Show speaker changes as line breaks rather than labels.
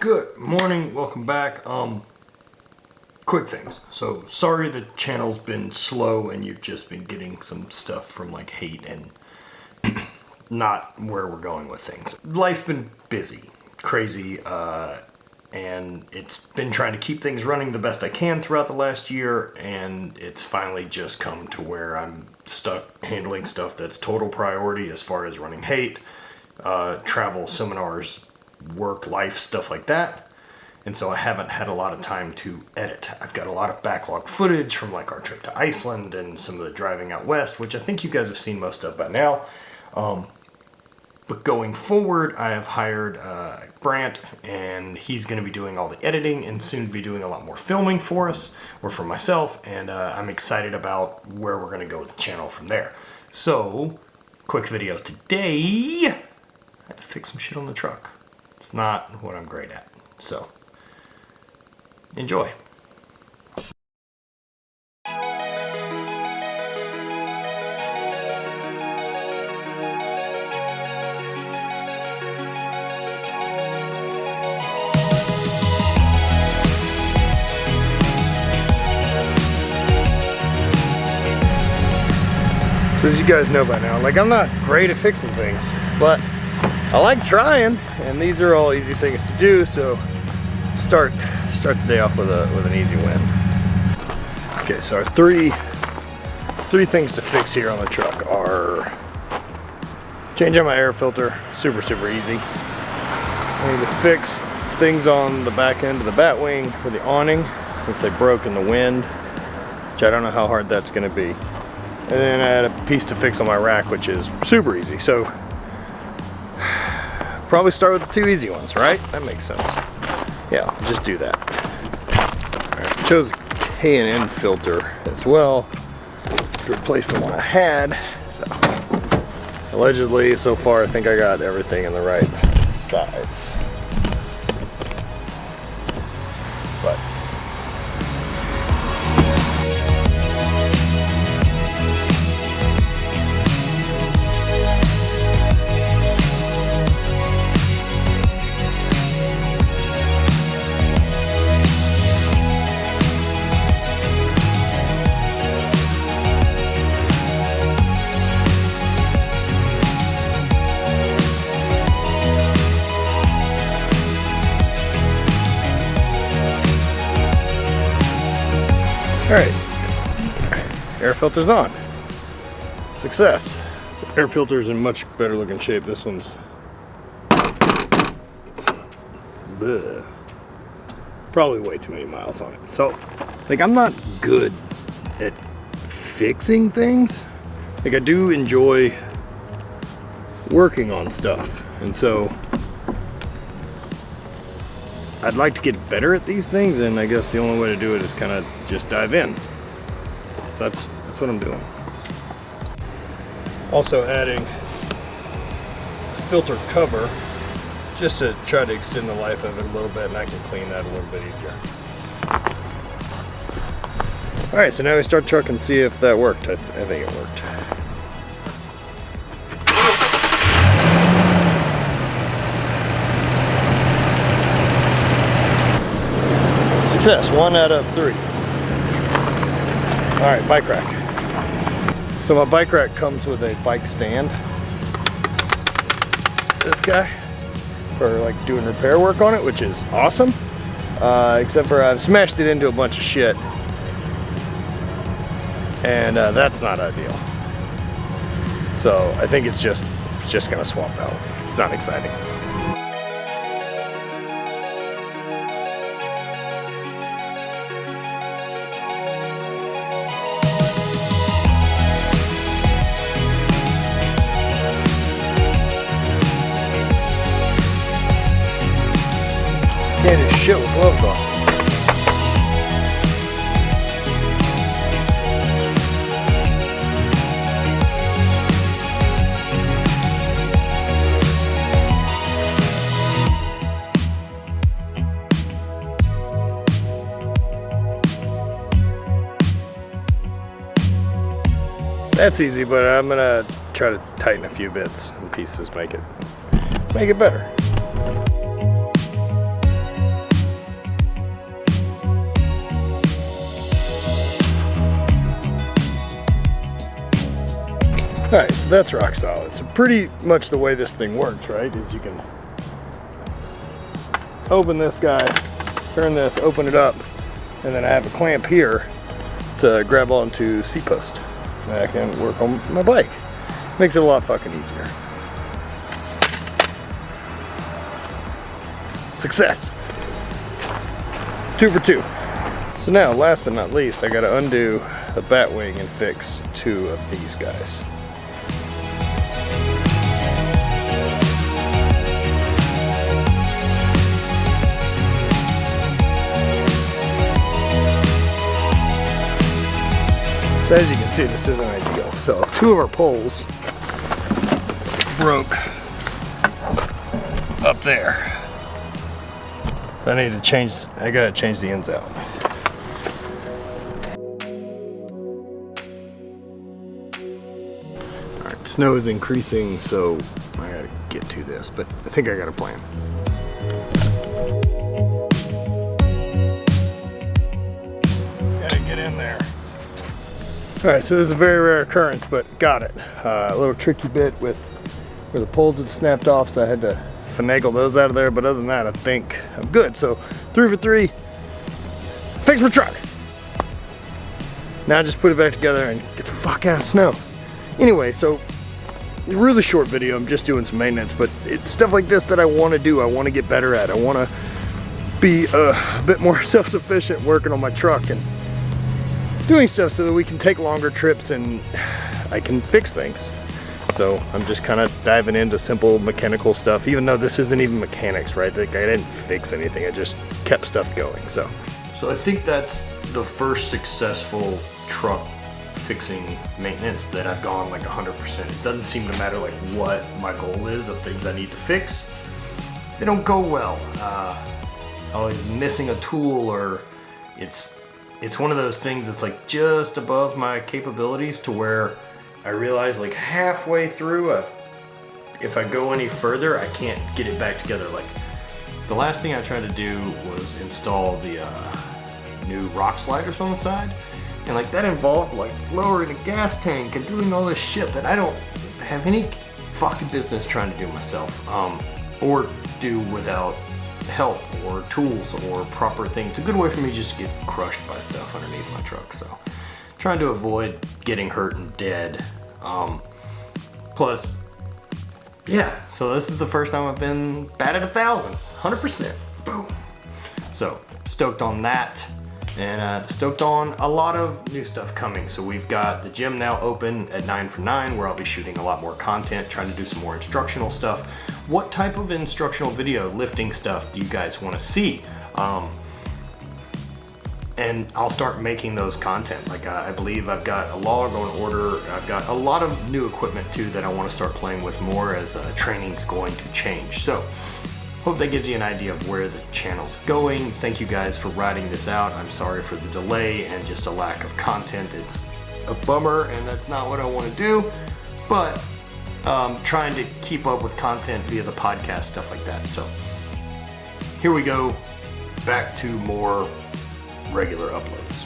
Good morning, welcome back. Quick things. So sorry the channel's been slow and you've just been getting some stuff from like hate and not where we're going with things. Life's been busy, crazy, and it's been trying to keep things running the best I can throughout the last year, and it's finally just come to where I'm stuck handling stuff that's total priority as far as running hate, travel, seminars, work, life, stuff like that. And so I haven't had a lot of time to edit. I've got a lot of backlog footage from like our trip to Iceland and some of the driving out west, which I think you guys have seen most of by now. But going forward, I have hired Brant, and he's going to be doing all the editing and soon be doing a lot more filming for us, or for myself, and I'm excited about where we're going to go with the channel from there. So, quick video today. I had to fix some shit on the truck. It's not what I'm great at, so enjoy. So as you guys know by now, like I'm not great at fixing things, but I like trying, and these are all easy things to do, so start the day off with an easy win. Okay, so our three things to fix here on the truck are change out my air filter, super easy. I need to fix things on the back end of the bat wing for the awning since they broke in the wind, which I don't know how hard that's going to be. And then I had a piece to fix on my rack, which is super easy. So probably start with the two easy ones, right? That makes sense. Yeah, I'll just do that. All right, I chose a K&N filter as well to replace the one I had. So allegedly, so far, I think I got everything in the right size. But alright, air filter's on. Success. So air filter's in much better looking shape. This one's bleh. Probably way too many miles on it. So, like, I'm not good at fixing things. Like, I do enjoy working on stuff, and so I'd like to get better at these things, and I guess the only way to do it is kind of just dive in. So that's what I'm doing. Also adding a filter cover just to try to extend the life of it a little bit, and I can clean that a little bit easier. All right, so now we start truck and see if that worked. I think it worked. Success, 1 out of 3. All right, bike rack. So my bike rack comes with a bike stand. This guy, for like doing repair work on it, which is awesome. Except for I've smashed it into a bunch of shit, and that's not ideal. So I think it's just gonna swap out. It's not exciting. Can't do shit with gloves on. That's easy, but I'm gonna try to tighten a few bits and pieces, make it better. Alright, so that's rock solid. So pretty much the way this thing works, right, is you can open this guy, turn this, open it up, and then I have a clamp here to grab onto seat post. And I can work on my bike. Makes it a lot fucking easier. Success! 2 for 2. So now, last but not least, I gotta undo the bat wing and fix 2 of these guys. So as you can see, this isn't ideal. So 2 of our poles broke up there. So I gotta change the ends out. Alright, snow is increasing, so I gotta get to this, but I think I got a plan. Gotta get in there. Alright, so this is a very rare occurrence, but got it. A little tricky bit with where the poles had snapped off, so I had to finagle those out of there, but other than that, I think I'm good. So 3 for 3, fix my truck. Now just put it back together and get the fuck out of snow. Anyway, so really short video, I'm just doing some maintenance, but it's stuff like this that I want to do, I want to get better at. I want to be a bit more self-sufficient working on my truck and doing stuff so that we can take longer trips and I can fix things. So I'm just kind of diving into simple mechanical stuff, even though this isn't even mechanics, right? Like I didn't fix anything, I just kept stuff going. So I think that's the first successful truck fixing maintenance that I've gone like 100%. It doesn't seem to matter like what my goal is of things I need to fix. They don't go well. Always missing a tool, or it's one of those things that's like just above my capabilities to where I realize like halfway through, if I go any further, I can't get it back together. Like the last thing I tried to do was install the new rock sliders on the side, and like that involved like lowering a gas tank and doing all this shit that I don't have any fucking business trying to do myself, or do without help or tools or proper things. It's a good way for me to just get crushed by stuff underneath my truck. So trying to avoid getting hurt and dead. Plus, yeah, so this is the first time I've been batted 1,000, 100%, boom. So stoked on that, and stoked on a lot of new stuff coming. So we've got the gym now open at 9 for 9, where I'll be shooting a lot more content, trying to do some more instructional stuff. What type of instructional video, lifting stuff, do you guys want to see? And I'll start making those content. Like I believe I've got a log on order. I've got a lot of new equipment too that I want to start playing with more as training's going to change. So hope that gives you an idea of where the channel's going. Thank you guys for riding this out. I'm sorry for the delay and just a lack of content. It's a bummer, and that's not what I want to do, but trying to keep up with content via the podcast, stuff like that. So here we go, back to more regular uploads.